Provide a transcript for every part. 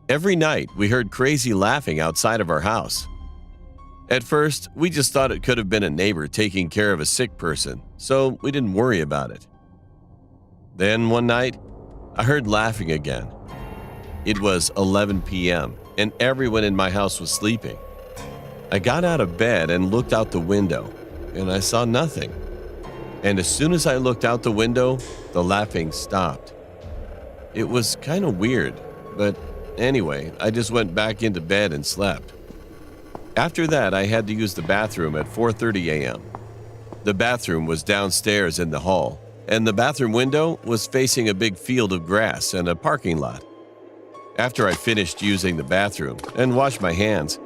Every night, we heard crazy laughing outside of our house. At first, we just thought it could have been a neighbor taking care of a sick person, so we didn't worry about it. Then one night, I heard laughing again. It was 11 p.m., and everyone in my house was sleeping. I got out of bed and looked out the window, and I saw nothing. And as soon as I looked out the window, the laughing stopped. It was kind of weird, but anyway, I just went back into bed and slept. After that, I had to use the bathroom at 4:30 a.m. The bathroom was downstairs in the hall, and the bathroom window was facing a big field of grass and a parking lot. After I finished using the bathroom and washed my hands,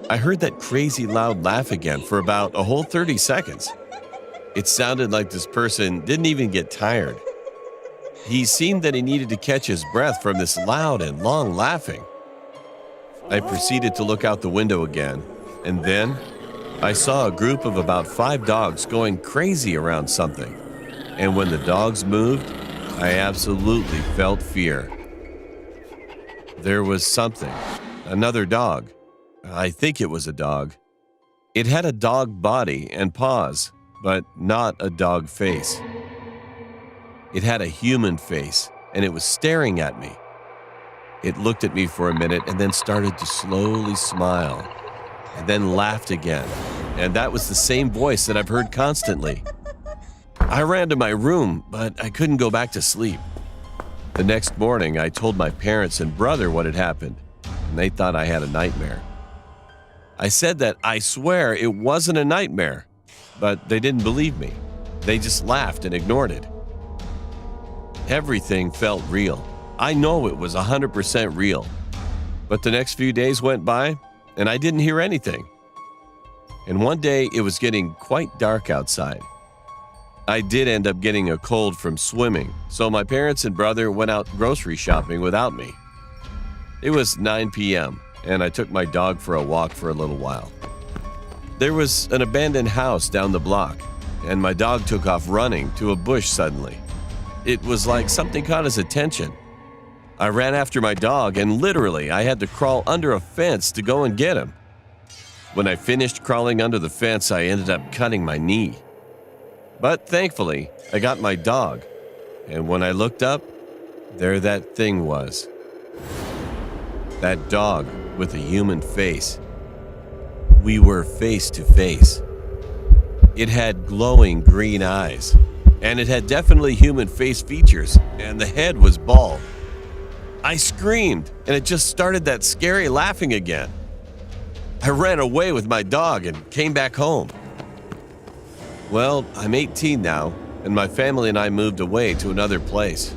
I heard that crazy loud laugh again for about a whole 30 seconds. It sounded like this person didn't even get tired. He seemed that he needed to catch his breath from this loud and long laughing. I proceeded to look out the window again, and then I saw a group of about 5 dogs going crazy around something. And when the dogs moved, I absolutely felt fear. There was something, another dog. I think it was a dog. It had a dog body and paws, but not a dog face. It had a human face, and it was staring at me. It looked at me for a minute and then started to slowly smile, and then laughed again, and that was the same voice that I've heard constantly. I ran to my room, but I couldn't go back to sleep. The next morning, I told my parents and brother what had happened, and they thought I had a nightmare. I said that I swear it wasn't a nightmare, but they didn't believe me. They just laughed and ignored it. Everything felt real. I know it was 100% real. But the next few days went by, and I didn't hear anything. And one day, it was getting quite dark outside. I did end up getting a cold from swimming, so my parents and brother went out grocery shopping without me. It was 9 p.m., and I took my dog for a walk for a little while. There was an abandoned house down the block, and my dog took off running to a bush suddenly. It was like something caught his attention. I ran after my dog, and literally I had to crawl under a fence to go and get him. When I finished crawling under the fence, I ended up cutting my knee. But thankfully, I got my dog, and when I looked up, there that thing was. That dog with a human face. We were face to face. It had glowing green eyes, and it had definitely human face features, and the head was bald. I screamed, and it just started that scary laughing again. I ran away with my dog and came back home. Well, I'm 18 now, and my family and I moved away to another place.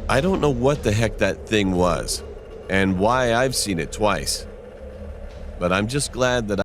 I don't know what the heck that thing was, and why I've seen it twice. But I'm just glad that